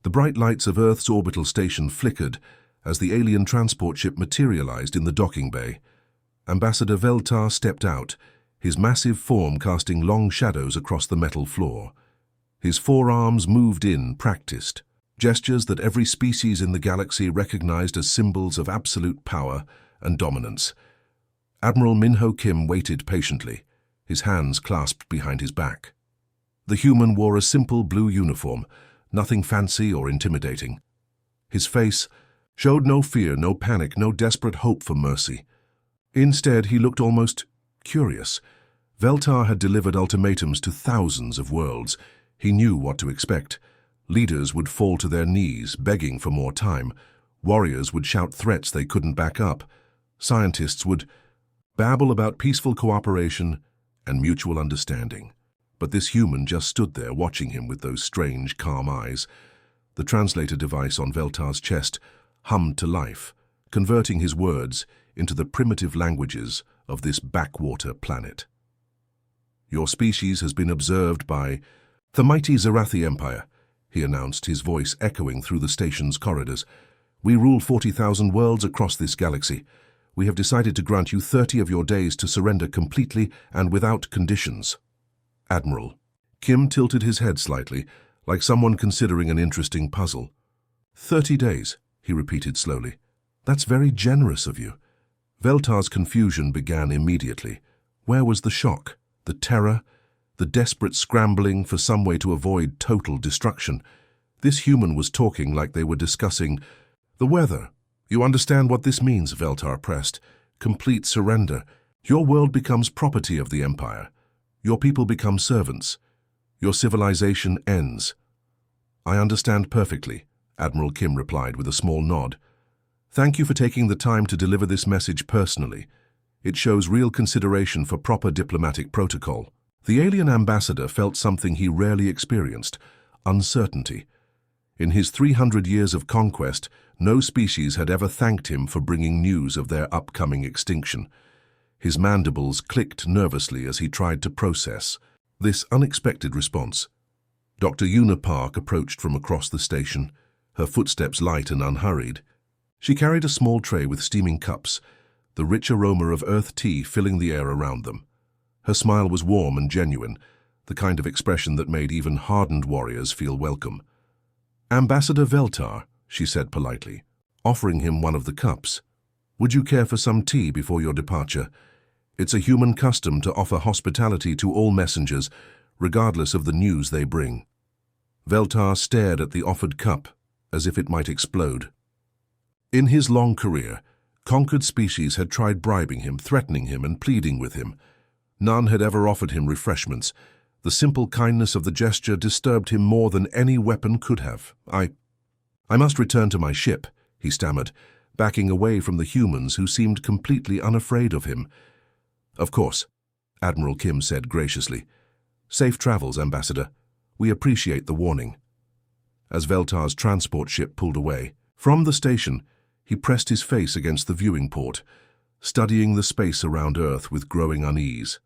The bright lights of Earth's orbital station flickered as the alien transport ship materialized in the docking bay. Ambassador Veltar stepped out, his massive form casting long shadows across the metal floor. His forearms moved in, practiced, gestures that every species in the galaxy recognized as symbols of absolute power and dominance. Admiral Minho Kim waited patiently, his hands clasped behind his back. The human wore a simple blue uniform, nothing fancy or intimidating. His face showed no fear, no panic, no desperate hope for mercy. Instead, he looked almost curious. Veltar had delivered ultimatums to thousands of worlds. He knew what to expect. Leaders would fall to their knees, begging for more time. Warriors would shout threats they couldn't back up. Scientists would babble about peaceful cooperation and mutual understanding. But this human just stood there watching him with those strange, calm eyes. The translator device on Veltar's chest hummed to life, converting his words into the primitive languages of this backwater planet. "Your species has been observed by the mighty Zarathi Empire," he announced, his voice echoing through the station's corridors. "We rule 40,000 worlds across this galaxy. We have decided to grant you 30 of your days to surrender completely and without conditions." "Admiral." Kim tilted his head slightly, like someone considering an interesting puzzle. 30 days, he repeated slowly. "That's very generous of you." Veltar's confusion began immediately. Where was the shock, the terror, the desperate scrambling for some way to avoid total destruction? This human was talking like they were discussing the weather. "You understand what this means," Veltar pressed. "Complete surrender. Your world becomes property of the Empire. Your people become servants. Your civilization ends." "I understand perfectly," Admiral Kim replied with a small nod. "Thank you for taking the time to deliver this message personally. It shows real consideration for proper diplomatic protocol." The alien ambassador felt something he rarely experienced: uncertainty. In his 300 years of conquest, no species had ever thanked him for bringing news of their upcoming extinction. His mandibles clicked nervously as he tried to process this unexpected response. Dr. Una Park approached from across the station, her footsteps light and unhurried. She carried a small tray with steaming cups, the rich aroma of earth tea filling the air around them. Her smile was warm and genuine, the kind of expression that made even hardened warriors feel welcome. "Ambassador Veltar," she said politely, offering him one of the cups. "Would you care for some tea before your departure? It's a human custom to offer hospitality to all messengers, regardless of the news they bring." Veltar stared at the offered cup, as if it might explode. In his long career, conquered species had tried bribing him, threatening him, and pleading with him. None had ever offered him refreshments. The simple kindness of the gesture disturbed him more than any weapon could have. I must return to my ship," he stammered, backing away from the humans who seemed completely unafraid of him. "Of course," Admiral Kim said graciously. "Safe travels, Ambassador. We appreciate the warning." As Veltar's transport ship pulled away from the station, he pressed his face against the viewing port, studying the space around Earth with growing unease.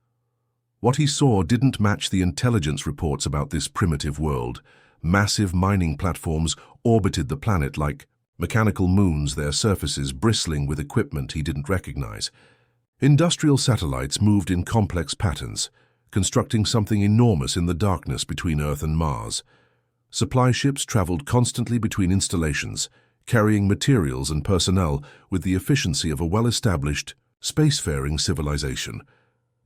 What he saw didn't match the intelligence reports about this primitive world. Massive mining platforms orbited the planet like mechanical moons, their surfaces bristling with equipment he didn't recognize. Industrial satellites moved in complex patterns, constructing something enormous in the darkness between Earth and Mars. Supply ships traveled constantly between installations, carrying materials and personnel with the efficiency of a well-established, spacefaring civilization.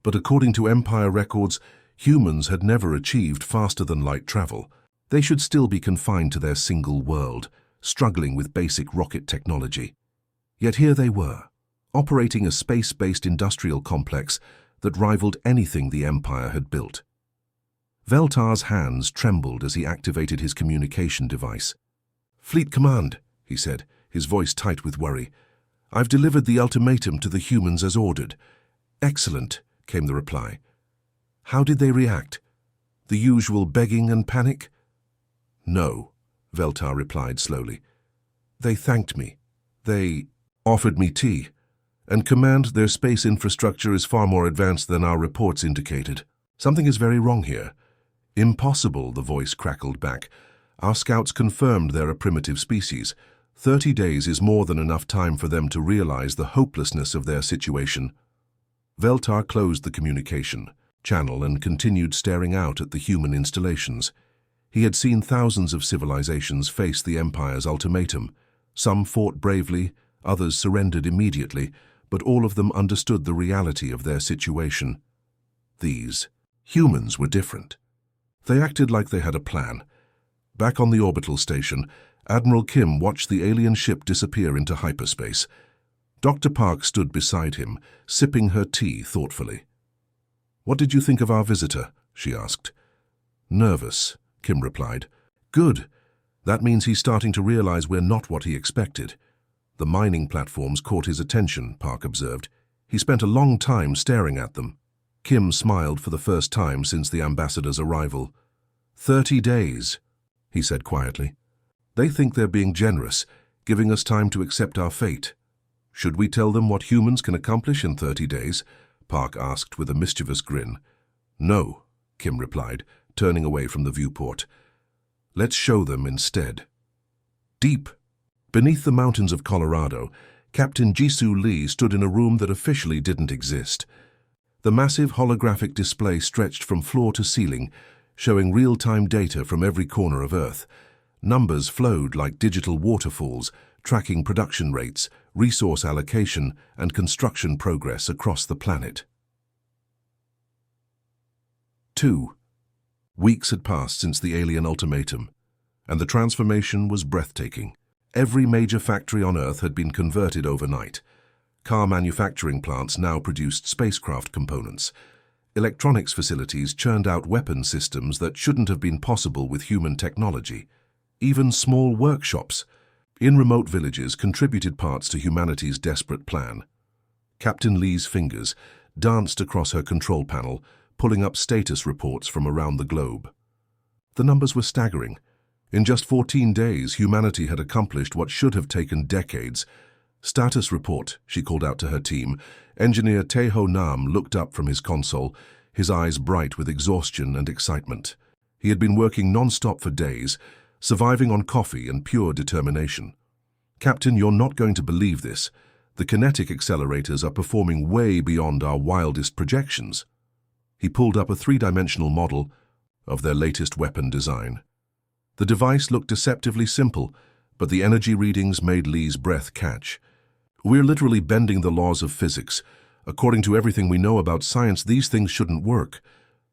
But according to Empire records, humans had never achieved faster-than-light travel. They should still be confined to their single world, struggling with basic rocket technology. Yet here they were, operating a space-based industrial complex that rivaled anything the Empire had built. Veltar's hands trembled as he activated his communication device. "Fleet Command," he said, his voice tight with worry. "I've delivered the ultimatum to the humans as ordered." "Excellent," came the reply. "How did they react? The usual begging and panic?" "No," Veltar replied slowly. "They thanked me. They offered me tea. And Command, their space infrastructure is far more advanced than our reports indicated. Something is very wrong here." "Impossible," the voice crackled back. Our scouts confirmed they're a primitive species. 30 days is more than enough time for them to realize the hopelessness of their situation. Veltar closed the communication channel and continued staring out at the human installations. He had seen thousands of civilizations face the Empire's ultimatum. Some fought bravely, others surrendered immediately, but all of them understood the reality of their situation. These humans were different. They acted like they had a plan. Back on the orbital station, Admiral Kim watched the alien ship disappear into hyperspace. Dr. Park stood beside him, sipping her tea thoughtfully. "What did you think of our visitor?" she asked. "Nervous," Kim replied. "Good. That means he's starting to realize we're not what he expected." "The mining platforms caught his attention," Park observed. "He spent a long time staring at them." Kim smiled for the first time since the ambassador's arrival. 30 days, he said quietly. "They think they're being generous, giving us time to accept our fate." "Should we tell them what humans can accomplish in 30 days?" Park asked with a mischievous grin. "No," Kim replied, turning away from the viewport. "Let's show them instead." Deep beneath the mountains of Colorado, Captain Jisoo Lee stood in a room that officially didn't exist. The massive holographic display stretched from floor to ceiling, showing real-time data from every corner of Earth. Numbers flowed like digital waterfalls, tracking production rates, resource allocation, and construction progress across the planet. 2. Weeks had passed since the alien ultimatum, and the transformation was breathtaking. Every major factory on Earth had been converted overnight. Car manufacturing plants now produced spacecraft components. Electronics facilities churned out weapon systems that shouldn't have been possible with human technology. Even small workshops in remote villages contributed parts to humanity's desperate plan. Captain Lee's fingers danced across her control panel, pulling up status reports from around the globe. The numbers were staggering. In just 14 days, humanity had accomplished what should have taken decades. "Status report," she called out to her team. Engineer Taeho Nam looked up from his console, his eyes bright with exhaustion and excitement. He had been working non-stop for days, surviving on coffee and pure determination. "Captain, you're not going to believe this. The kinetic accelerators are performing way beyond our wildest projections." He pulled up a three-dimensional model of their latest weapon design. The device looked deceptively simple, but the energy readings made Lee's breath catch. "We're literally bending the laws of physics. According to everything we know about science, these things shouldn't work.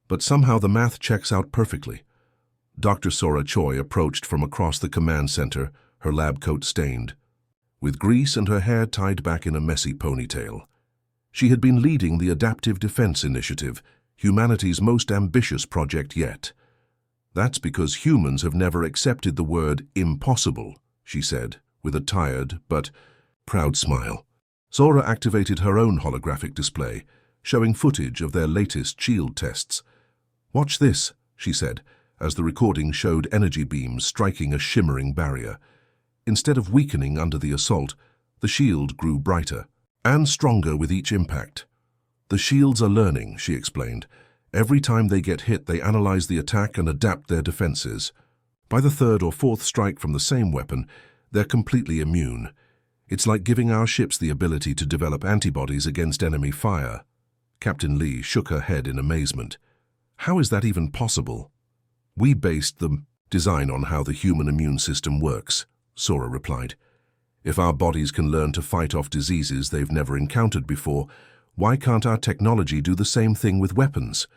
But somehow the math checks out perfectly." Dr. Sora Choi approached from across the command center, her lab coat stained, with grease and her hair tied back in a messy ponytail. She had been leading the Adaptive Defense Initiative, humanity's most ambitious project yet. "That's because humans have never accepted the word impossible," she said, with a tired but proud smile. Sora activated her own holographic display, showing footage of their latest shield tests. "Watch this," she said, as the recording showed energy beams striking a shimmering barrier. Instead of weakening under the assault, the shield grew brighter and stronger with each impact. "The shields are learning," she explained. "Every time they get hit, they analyze the attack and adapt their defenses. By the third or fourth strike from the same weapon, they're completely immune. It's like giving our ships the ability to develop antibodies against enemy fire." Captain Lee shook her head in amazement. "How is that even possible?" "We based the design on how the human immune system works," Sora replied. "If our bodies can learn to fight off diseases they've never encountered before, why can't our technology do the same thing with weapons?"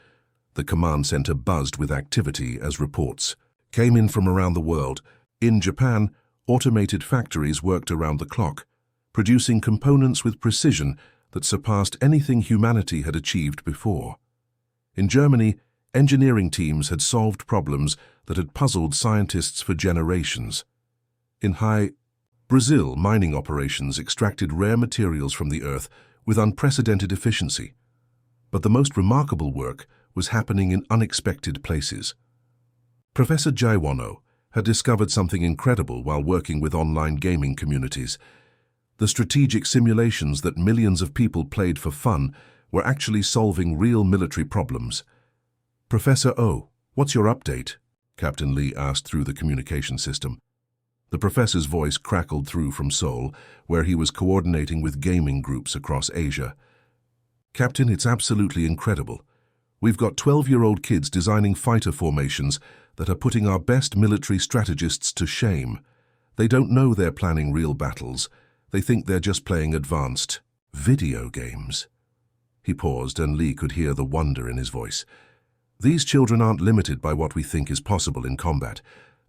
The command center buzzed with activity as reports came in from around the world. In Japan, automated factories worked around the clock, producing components with precision that surpassed anything humanity had achieved before. In Germany, engineering teams had solved problems that had puzzled scientists for generations. In Brazil, mining operations extracted rare materials from the earth with unprecedented efficiency. But the most remarkable work was happening in unexpected places. Professor Jaiwano had discovered something incredible while working with online gaming communities. The strategic simulations that millions of people played for fun were actually solving real military problems. "Professor O, what's your update?" Captain Lee asked through the communication system. The professor's voice crackled through from Seoul, where he was coordinating with gaming groups across Asia. Captain, it's absolutely incredible. We've got 12-year-old kids designing fighter formations that are putting our best military strategists to shame. They don't know they're planning real battles. They think they're just playing advanced video games. He paused, and Lee could hear the wonder in his voice. These children aren't limited by what we think is possible in combat.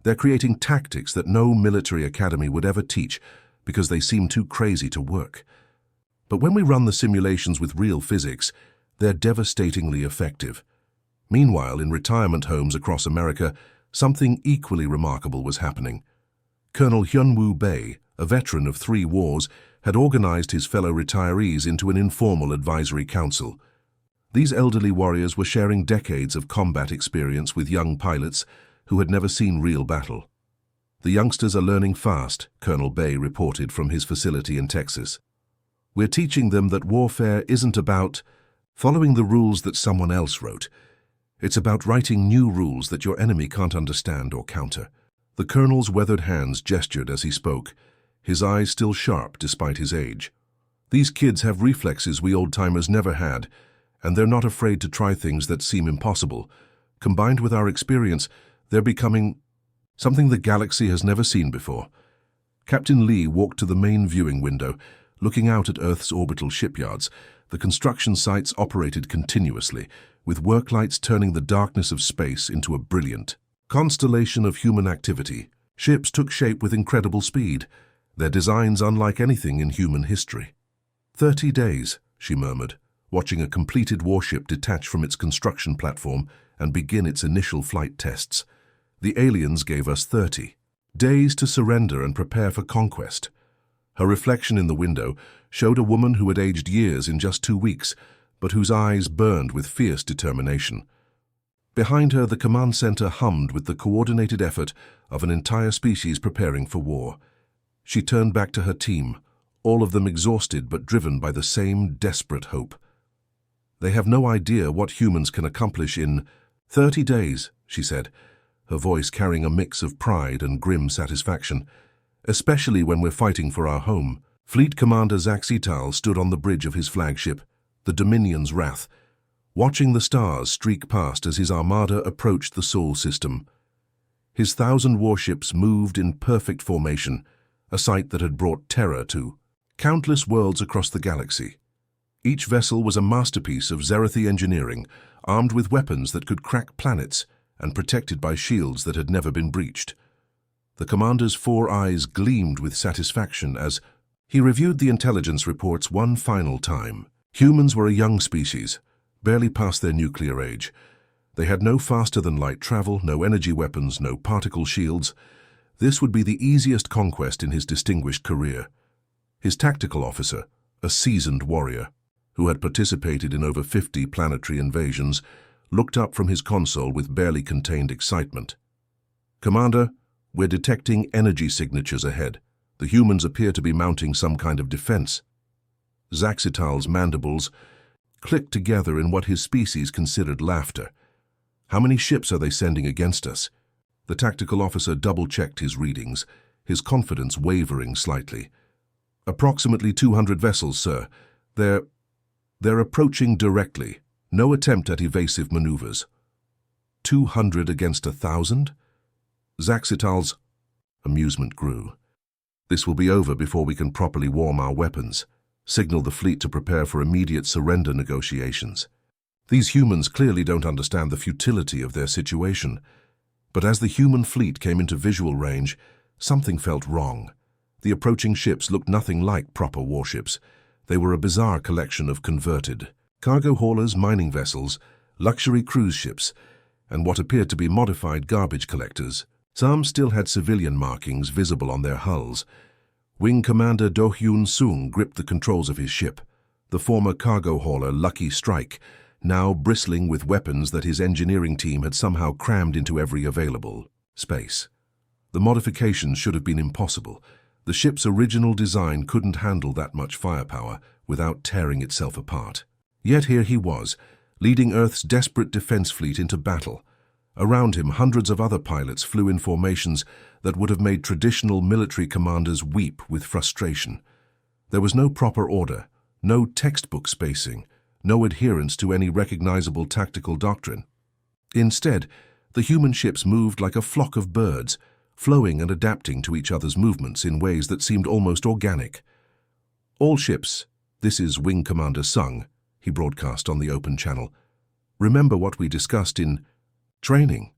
They're creating tactics that no military academy would ever teach because they seem too crazy to work. But when we run the simulations with real physics, they're devastatingly effective. Meanwhile, in retirement homes across America, something equally remarkable was happening. Colonel Hyunwoo Bae, a veteran of 3 wars, had organized his fellow retirees into an informal advisory council. These elderly warriors were sharing decades of combat experience with young pilots who had never seen real battle. The youngsters are learning fast, Colonel Bae reported from his facility in Texas. We're teaching them that warfare isn't about following the rules that someone else wrote. It's about writing new rules that your enemy can't understand or counter. The colonel's weathered hands gestured as he spoke, his eyes still sharp despite his age. These kids have reflexes we old-timers never had, and they're not afraid to try things that seem impossible. Combined with our experience, they're becoming something the galaxy has never seen before. Captain Lee walked to the main viewing window, looking out at Earth's orbital shipyards. The construction sites operated continuously, with work lights turning the darkness of space into a brilliant constellation of human activity. Ships took shape with incredible speed, their designs unlike anything in human history. 30 days, she murmured, watching a completed warship detach from its construction platform and begin its initial flight tests. The aliens gave us 30 days to surrender and prepare for conquest. Her reflection in the window showed a woman who had aged years in just 2 weeks, but whose eyes burned with fierce determination. Behind her, the command center hummed with the coordinated effort of an entire species preparing for war. She turned back to her team, all of them exhausted but driven by the same desperate hope. They have no idea what humans can accomplish in 30 days, she said, her voice carrying a mix of pride and grim satisfaction. Especially when we're fighting for our home. Fleet Commander Zaxital stood on the bridge of his flagship, the Dominion's Wrath, watching the stars streak past as his armada approached the Sol system. His 1,000 warships moved in perfect formation, a sight that had brought terror to countless worlds across the galaxy. Each vessel was a masterpiece of Zerathi engineering, armed with weapons that could crack planets and protected by shields that had never been breached. The commander's 4 eyes gleamed with satisfaction as he reviewed the intelligence reports one final time. Humans were a young species, barely past their nuclear age. They had no faster-than-light travel, no energy weapons, no particle shields. This would be the easiest conquest in his distinguished career. His tactical officer, a seasoned warrior, who had participated in over 50 planetary invasions, looked up from his console with barely contained excitement. "Commander, we're detecting energy signatures ahead. The humans appear to be mounting some kind of defense." Zaxital's mandibles clicked together in what his species considered laughter. "How many ships are they sending against us?" The tactical officer double-checked his readings, his confidence wavering slightly. "Approximately 200 vessels, sir. They're approaching directly. No attempt at evasive maneuvers." 200 against 1,000? Zaxital's amusement grew. "This will be over before we can properly warm our weapons. Signal the fleet to prepare for immediate surrender negotiations." These humans clearly don't understand the futility of their situation. But as the human fleet came into visual range, something felt wrong. The approaching ships looked nothing like proper warships. They were a bizarre collection of converted cargo haulers, mining vessels, luxury cruise ships, and what appeared to be modified garbage collectors. Some still had civilian markings visible on their hulls. Wing Commander Do Hyun Sung gripped the controls of his ship, the former cargo hauler Lucky Strike, now bristling with weapons that his engineering team had somehow crammed into every available space. The modifications should have been impossible. The ship's original design couldn't handle that much firepower without tearing itself apart. Yet here he was, leading Earth's desperate defense fleet into battle, Around him, hundreds of other pilots flew in formations that would have made traditional military commanders weep with frustration. There was no proper order, no textbook spacing, no adherence to any recognizable tactical doctrine. Instead, the human ships moved like a flock of birds, flowing and adapting to each other's movements in ways that seemed almost organic. "All ships, this is Wing Commander Sung," he broadcast on the open channel. "Remember what we discussed in training.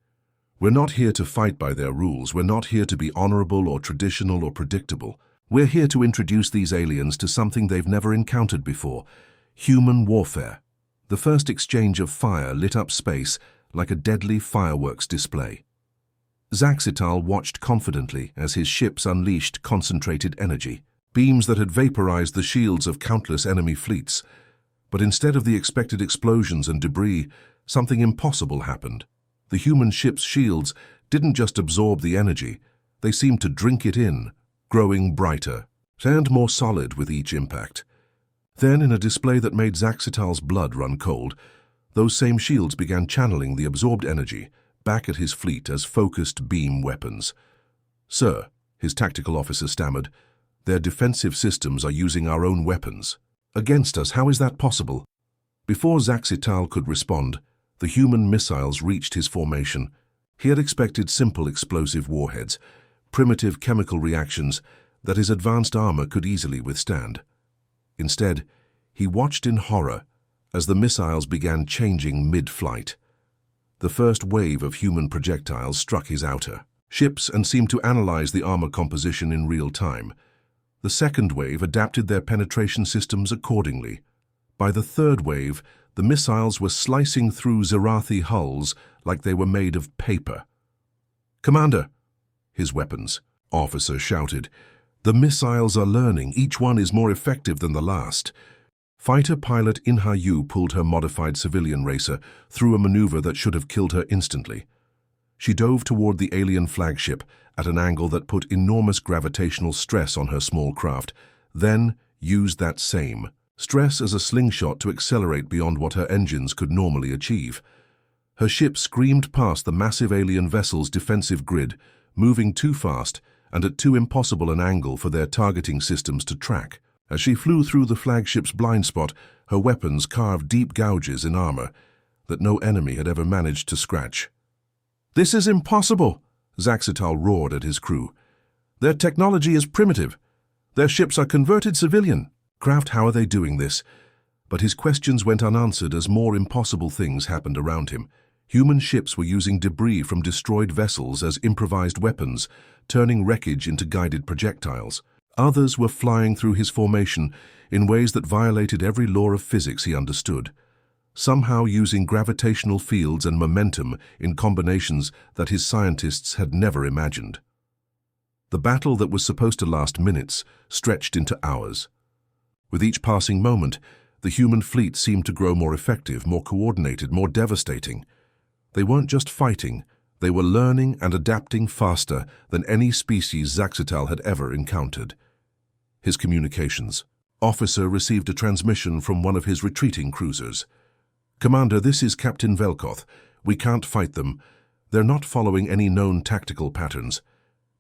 We're not here to fight by their rules. We're not here to be honorable or traditional or predictable. We're here to introduce these aliens to something they've never encountered before: human warfare." The first exchange of fire lit up space like a deadly fireworks display. Zaxital watched confidently as his ships unleashed concentrated energy, beams that had vaporized the shields of countless enemy fleets. But instead of the expected explosions and debris, something impossible happened. The human ship's shields didn't just absorb the energy, they seemed to drink it in, growing brighter and more solid with each impact. Then, in a display that made Zaxital's blood run cold, those same shields began channeling the absorbed energy back at his fleet as focused beam weapons. "Sir," his tactical officer stammered, "their defensive systems are using our own weapons. Against us, how is that possible?" Before Zaxital could respond, the human missiles reached his formation. He had expected simple explosive warheads, primitive chemical reactions that his advanced armor could easily withstand. Instead, he watched in horror as the missiles began changing mid-flight. The first wave of human projectiles struck his outer ships and seemed to analyze the armor composition in real time. The second wave adapted their penetration systems accordingly. By the third wave, the missiles were slicing through Zerathi hulls like they were made of paper. "Commander," his weapons officer shouted, "the missiles are learning. Each one is more effective than the last." Fighter pilot Inha Yu pulled her modified civilian racer through a maneuver that should have killed her instantly. She dove toward the alien flagship at an angle that put enormous gravitational stress on her small craft, then used that same stress as a slingshot to accelerate beyond what her engines could normally achieve. Her ship screamed past the massive alien vessel's defensive grid, moving too fast and at too impossible an angle for their targeting systems to track. As she flew through the flagship's blind spot, her weapons carved deep gouges in armor that no enemy had ever managed to scratch. "This is impossible!" Zaxital roared at his crew. "Their technology is primitive. Their ships are converted civilian. Craft, how are they doing this?" But his questions went unanswered as more impossible things happened around him. Human ships were using debris from destroyed vessels as improvised weapons, turning wreckage into guided projectiles. Others were flying through his formation in ways that violated every law of physics he understood, somehow using gravitational fields and momentum in combinations that his scientists had never imagined. The battle that was supposed to last minutes stretched into hours. With each passing moment, the human fleet seemed to grow more effective, more coordinated, more devastating. They weren't just fighting, they were learning and adapting faster than any species Zaxital had ever encountered. His communications officer received a transmission from one of his retreating cruisers. "Commander, this is Captain Velkoth. We can't fight them. They're not following any known tactical patterns.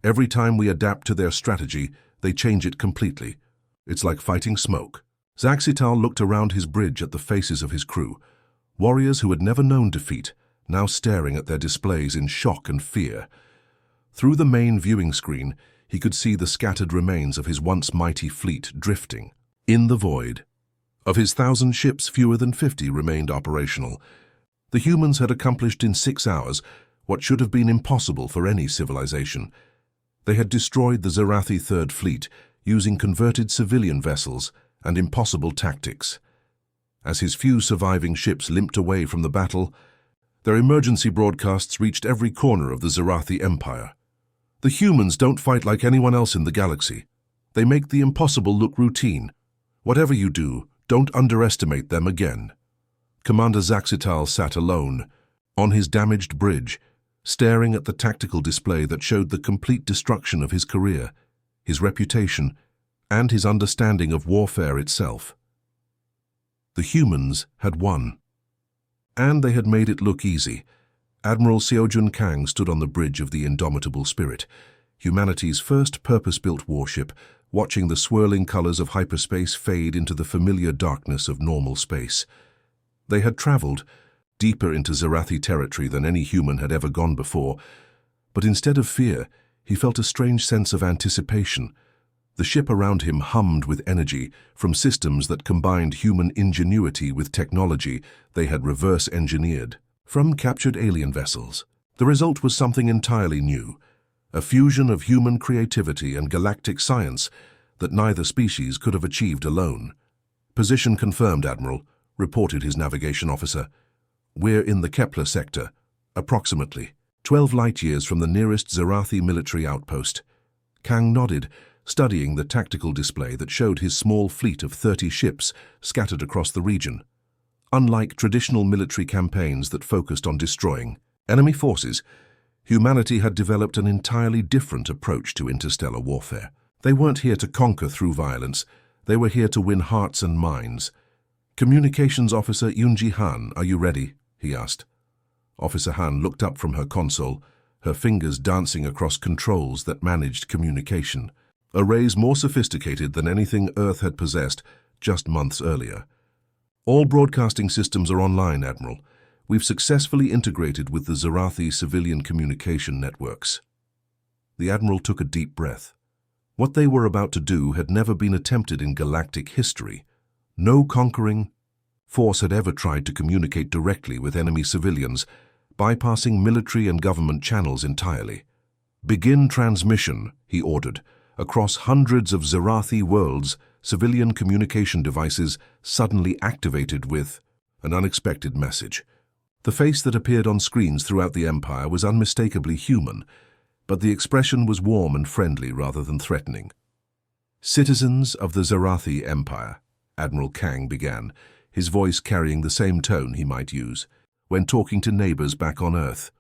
Every time we adapt to their strategy, they change it completely. It's like fighting smoke." Zaxital looked around his bridge at the faces of his crew, warriors who had never known defeat, now staring at their displays in shock and fear. Through the main viewing screen, he could see the scattered remains of his once mighty fleet drifting in the void. Of his 1,000 ships, fewer than 50 remained operational. The humans had accomplished in 6 hours what should have been impossible for any civilization. They had destroyed the Zerathi Third Fleet using converted civilian vessels and impossible tactics. As his few surviving ships limped away from the battle, their emergency broadcasts reached every corner of the Zerathi Empire. "The humans don't fight like anyone else in the galaxy. They make the impossible look routine. Whatever you do, don't underestimate them again." Commander Zaxital sat alone, on his damaged bridge, staring at the tactical display that showed the complete destruction of his career, his reputation, and his understanding of warfare itself. The humans had won. And they had made it look easy, Admiral Seojun Kang stood on the bridge of the Indomitable Spirit, humanity's first purpose-built warship, watching the swirling colors of hyperspace fade into the familiar darkness of normal space. They had traveled deeper into Zarathi territory than any human had ever gone before, but instead of fear, he felt a strange sense of anticipation. The ship around him hummed with energy from systems that combined human ingenuity with technology they had reverse-engineered from captured alien vessels. The result was something entirely new, a fusion of human creativity and galactic science that neither species could have achieved alone. "Position confirmed, Admiral," reported his navigation officer. "We're in the Kepler sector, approximately 12 light-years from the nearest Zarathi military outpost." Kang nodded, studying the tactical display that showed his small fleet of 30 ships scattered across the region. Unlike traditional military campaigns that focused on destroying enemy forces, humanity had developed an entirely different approach to interstellar warfare. They weren't here to conquer through violence, they were here to win hearts and minds. "Communications Officer Yoonji Han, are you ready?" he asked. Officer Han looked up from her console, her fingers dancing across controls that managed communication. Arrays more sophisticated than anything Earth had possessed just months earlier. "All broadcasting systems are online, Admiral. We've successfully integrated with the Zarathi civilian communication networks." The Admiral took a deep breath. What they were about to do had never been attempted in galactic history. No conquering force had ever tried to communicate directly with enemy civilians, bypassing military and government channels entirely. "Begin transmission," he ordered. Across hundreds of Zarathi worlds, civilian communication devices suddenly activated with an unexpected message. The face that appeared on screens throughout the Empire was unmistakably human, but the expression was warm and friendly rather than threatening. "Citizens of the Zarathi Empire," Admiral Kang began, his voice carrying the same tone he might use when talking to neighbors back on Earth.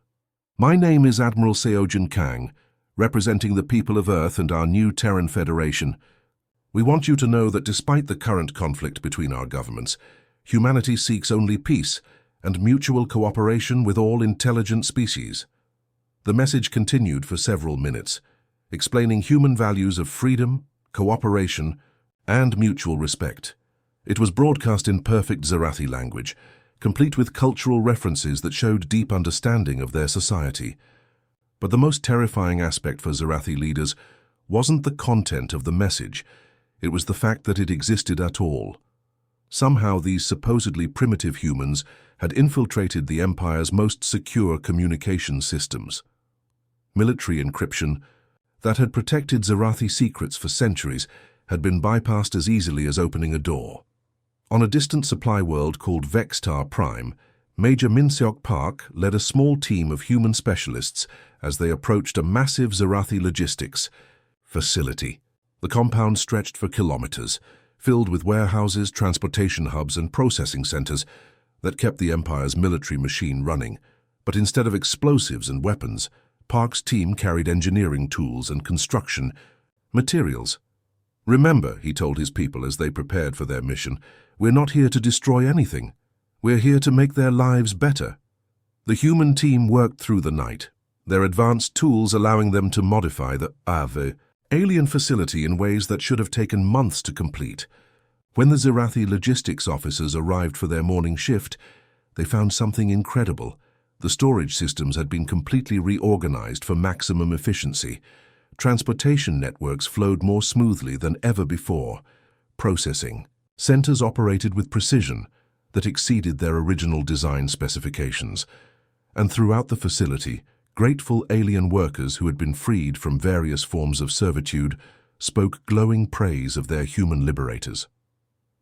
"My name is Admiral Seojun Kang, representing the people of Earth and our new Terran Federation. We want you to know that despite the current conflict between our governments, humanity seeks only peace and mutual cooperation with all intelligent species." The message continued for several minutes, explaining human values of freedom, cooperation, and mutual respect. It was broadcast in perfect Zarathi language, complete with cultural references that showed deep understanding of their society. But the most terrifying aspect for Zarathi leaders wasn't the content of the message, it was the fact that it existed at all. Somehow these supposedly primitive humans had infiltrated the Empire's most secure communication systems. Military encryption that had protected Zarathi secrets for centuries had been bypassed as easily as opening a door. On a distant supply world called Vextar Prime, Major Minseok Park led a small team of human specialists as they approached a massive Zarathi logistics facility. The compound stretched for kilometers, filled with warehouses, transportation hubs, and processing centers that kept the Empire's military machine running. But instead of explosives and weapons, Park's team carried engineering tools and construction materials. "Remember," he told his people as they prepared for their mission, "we're not here to destroy anything. We're here to make their lives better." The human team worked through the night, their advanced tools allowing them to modify the alien facility in ways that should have taken months to complete. When the Zarathi logistics officers arrived for their morning shift, they found something incredible. The storage systems had been completely reorganized for maximum efficiency. Transportation networks flowed more smoothly than ever before. Processing centers operated with precision that exceeded their original design specifications. And throughout the facility, grateful alien workers who had been freed from various forms of servitude spoke glowing praise of their human liberators.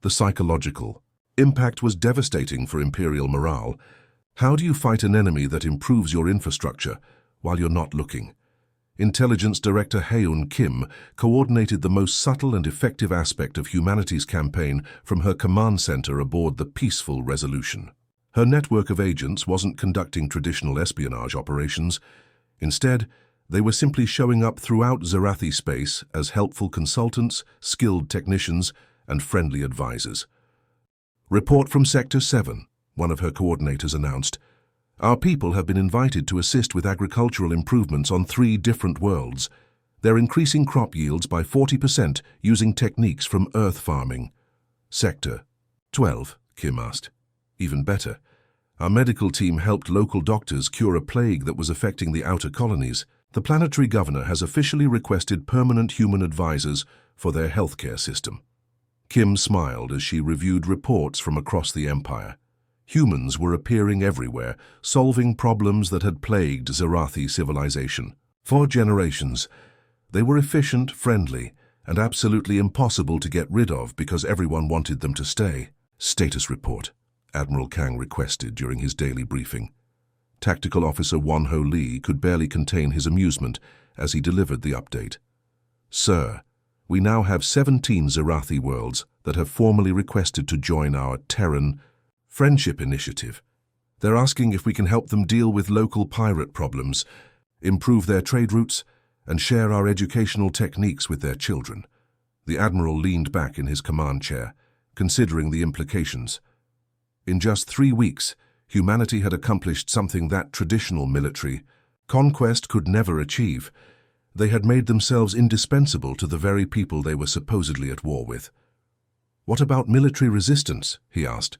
The psychological impact was devastating for Imperial morale. How do you fight an enemy that improves your infrastructure while you're not looking? Intelligence Director Haeun Kim coordinated the most subtle and effective aspect of humanity's campaign from her command center aboard the Peaceful Resolution. Her network of agents wasn't conducting traditional espionage operations. Instead, they were simply showing up throughout Zarathi space as helpful consultants, skilled technicians, and friendly advisors. "Report from Sector 7, one of her coordinators announced. Our people have been invited to assist with agricultural improvements on 3 different worlds. They're increasing crop yields by 40% using techniques from earth farming. Sector 12, Kim asked. Even better. Our medical team helped local doctors cure a plague that was affecting the outer colonies. The planetary governor has officially requested permanent human advisors for their healthcare system. Kim smiled as she reviewed reports from across the Empire. Humans were appearing everywhere, solving problems that had plagued Zarathi civilization. For generations, they were efficient, friendly, and absolutely impossible to get rid of because everyone wanted them to stay. Status report, Admiral Kang requested during his daily briefing. Tactical Officer Won-Ho Lee could barely contain his amusement as he delivered the update. Sir, we now have 17 Zarathi worlds that have formally requested to join our Terran Friendship Initiative. They're asking if we can help them deal with local pirate problems, improve their trade routes, and share our educational techniques with their children. The Admiral leaned back in his command chair, considering the implications. In just 3 weeks, humanity had accomplished something that traditional military conquest could never achieve. They had made themselves indispensable to the very people they were supposedly at war with. What about military resistance? He asked.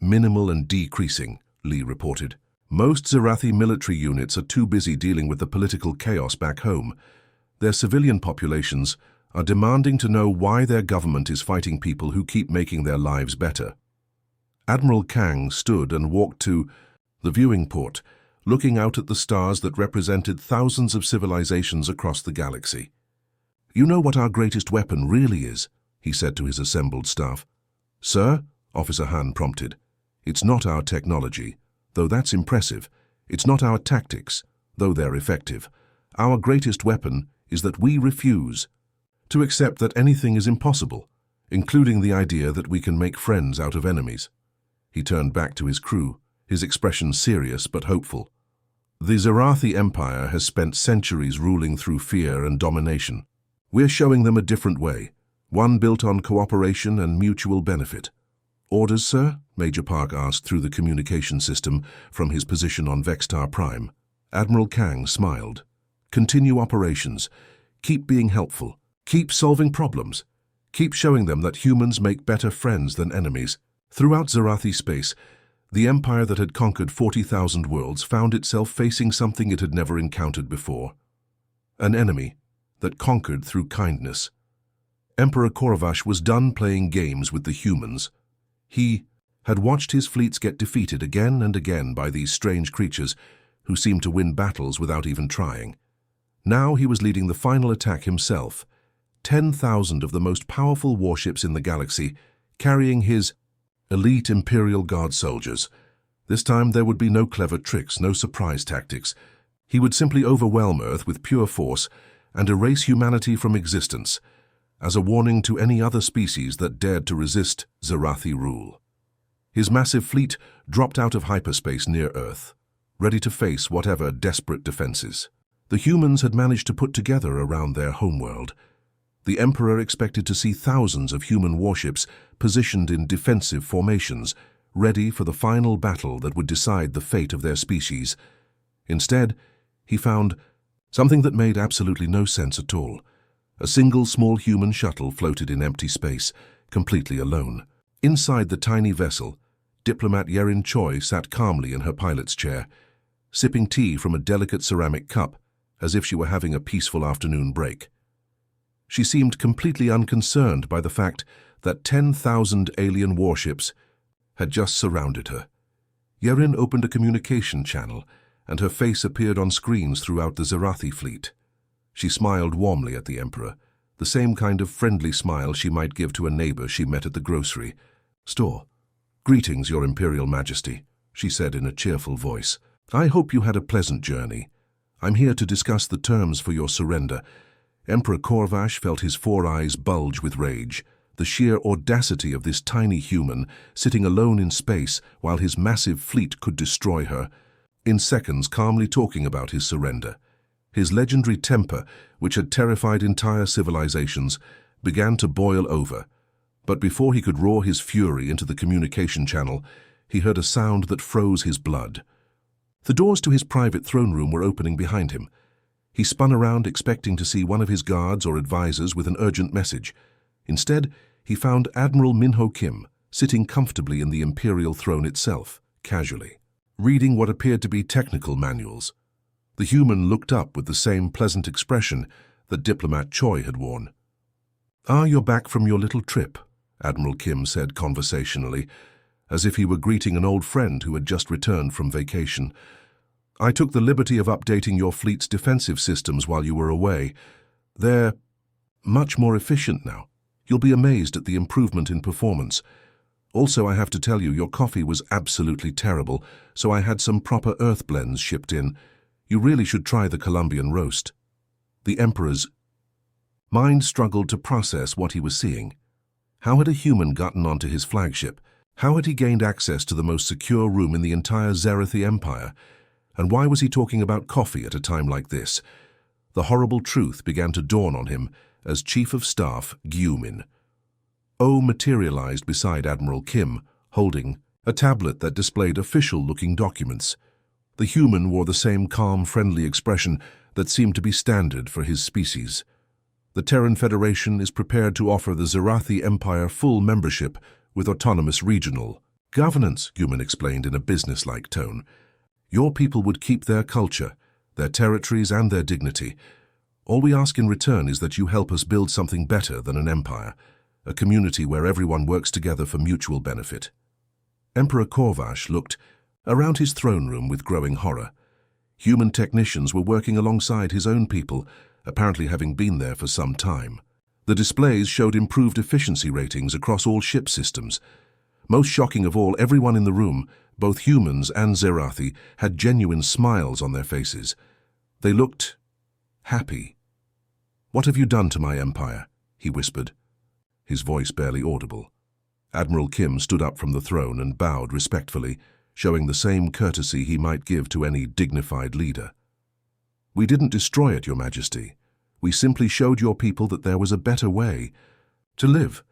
Minimal and decreasing, Lee reported. Most Zarathi military units are too busy dealing with the political chaos back home. Their civilian populations are demanding to know why their government is fighting people who keep making their lives better. Admiral Kang stood and walked to the viewing port, looking out at the stars that represented thousands of civilizations across the galaxy. You know what our greatest weapon really is, he said to his assembled staff. Sir, Officer Han prompted. It's not our technology, though that's impressive. It's not our tactics, though they're effective. Our greatest weapon is that we refuse to accept that anything is impossible, including the idea that we can make friends out of enemies. He turned back to his crew, his expression serious but hopeful. The Zarathi Empire has spent centuries ruling through fear and domination. We're showing them a different way, one built on cooperation and mutual benefit. Orders, sir? Major Park asked through the communication system from his position on Vextar Prime. Admiral Kang smiled. Continue operations. Keep being helpful. Keep solving problems. Keep showing them that humans make better friends than enemies. Throughout Zarathi space, the empire that had conquered 40,000 worlds found itself facing something it had never encountered before. An enemy that conquered through kindness. Emperor Korvash was done playing games with the humans. He had watched his fleets get defeated again and again by these strange creatures who seemed to win battles without even trying. Now he was leading the final attack himself. 10,000 of the most powerful warships in the galaxy, carrying his elite Imperial Guard soldiers. This time there would be no clever tricks, no surprise tactics. He would simply overwhelm Earth with pure force and erase humanity from existence, as a warning to any other species that dared to resist Zarathi rule. His massive fleet dropped out of hyperspace near Earth, ready to face whatever desperate defenses the humans had managed to put together around their homeworld. The Emperor expected to see thousands of human warships positioned in defensive formations, ready for the final battle that would decide the fate of their species. Instead, he found something that made absolutely no sense at all. A single small human shuttle floated in empty space, completely alone. Inside the tiny vessel, diplomat Yerin Choi sat calmly in her pilot's chair, sipping tea from a delicate ceramic cup, as if she were having a peaceful afternoon break. She seemed completely unconcerned by the fact that 10,000 alien warships had just surrounded her. Yerin opened a communication channel, and her face appeared on screens throughout the Zarathi fleet. She smiled warmly at the Emperor, the same kind of friendly smile she might give to a neighbor she met at the grocery store. "Greetings, Your Imperial Majesty," she said in a cheerful voice. "I hope you had a pleasant journey. I'm here to discuss the terms for your surrender." Emperor Korvash felt his 4 eyes bulge with rage. The sheer audacity of this tiny human sitting alone in space while his massive fleet could destroy her, in seconds calmly talking about his surrender. His legendary temper, which had terrified entire civilizations, began to boil over. But before he could roar his fury into the communication channel, he heard a sound that froze his blood. The doors to his private throne room were opening behind him. He spun around expecting to see one of his guards or advisors with an urgent message. Instead, he found Admiral Minho Kim sitting comfortably in the Imperial throne itself, casually, reading what appeared to be technical manuals. The human looked up with the same pleasant expression that Diplomat Choi had worn. "Ah, you're back from your little trip," Admiral Kim said conversationally, as if he were greeting an old friend who had just returned from vacation. "I took the liberty of updating your fleet's defensive systems while you were away. They're much more efficient now. You'll be amazed at the improvement in performance. Also, I have to tell you, your coffee was absolutely terrible, so I had some proper earth blends shipped in. You really should try the Colombian roast." The Emperor's mind struggled to process what he was seeing. How had a human gotten onto his flagship? How had he gained access to the most secure room in the entire Zerathi Empire? And why was he talking about coffee at a time like this? The horrible truth began to dawn on him as Chief of Staff Gyumin. O materialized beside Admiral Kim, holding a tablet that displayed official-looking documents. The human wore the same calm, friendly expression that seemed to be standard for his species. "The Terran Federation is prepared to offer the Zerathi Empire full membership with autonomous regional governance," Gyumin explained in a business-like tone. "Your people would keep their culture, their territories, and their dignity. All we ask in return is that you help us build something better than an empire, a community where everyone works together for mutual benefit." Emperor Korvash looked around his throne room with growing horror. Human technicians were working alongside his own people, apparently having been there for some time. The displays showed improved efficiency ratings across all ship systems. Most shocking of all, everyone in the room, both humans and Zerathi, had genuine smiles on their faces. They looked happy. "What have you done to my empire?" he whispered, his voice barely audible. Admiral Kim stood up from the throne and bowed respectfully, showing the same courtesy he might give to any dignified leader. "We didn't destroy it, Your Majesty. We simply showed your people that there was a better way to live.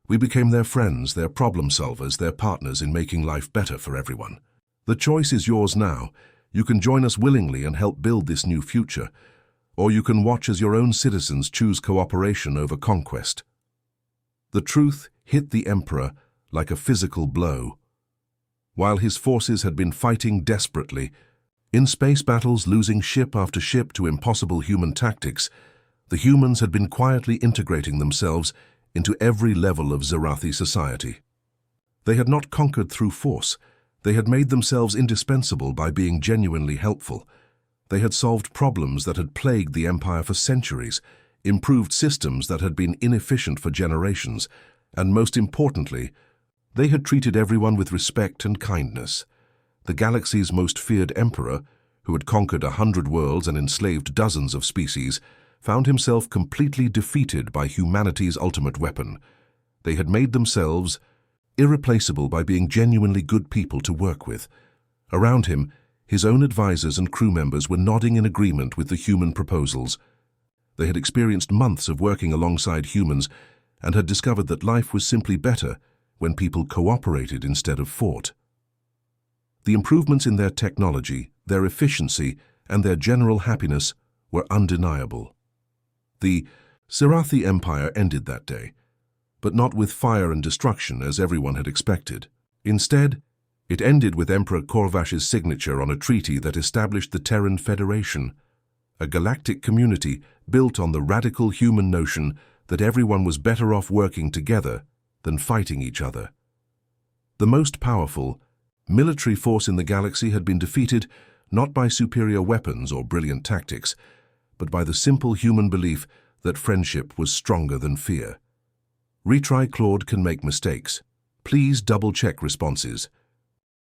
We became their friends, their problem solvers, their partners in making life better for everyone. The choice is yours now. You can join us willingly and help build this new future, or you can watch as your own citizens choose cooperation over conquest." The truth hit the Emperor like a physical blow. While his forces had been fighting desperately, in space battles losing ship after ship to impossible human tactics, the humans had been quietly integrating themselves into every level of Zerathi society. They had not conquered through force. They had made themselves indispensable by being genuinely helpful. They had solved problems that had plagued the Empire for centuries, improved systems that had been inefficient for generations, and most importantly, they had treated everyone with respect and kindness. The galaxy's most feared emperor, who had conquered 100 worlds and enslaved dozens of species, found himself completely defeated by humanity's ultimate weapon. They had made themselves irreplaceable by being genuinely good people to work with. Around him, his own advisors and crew members were nodding in agreement with the human proposals. They had experienced months of working alongside humans and had discovered that life was simply better when people cooperated instead of fought. The improvements in their technology, their efficiency, and their general happiness were undeniable. The Zerathi Empire ended that day, but not with fire and destruction as everyone had expected. Instead, it ended with Emperor Korvash's signature on a treaty that established the Terran Federation, a galactic community built on the radical human notion that everyone was better off working together than fighting each other. The most powerful military force in the galaxy had been defeated not by superior weapons or brilliant tactics, but by the simple human belief that friendship was stronger than fear. Retry Claude can make mistakes. Please double-check responses.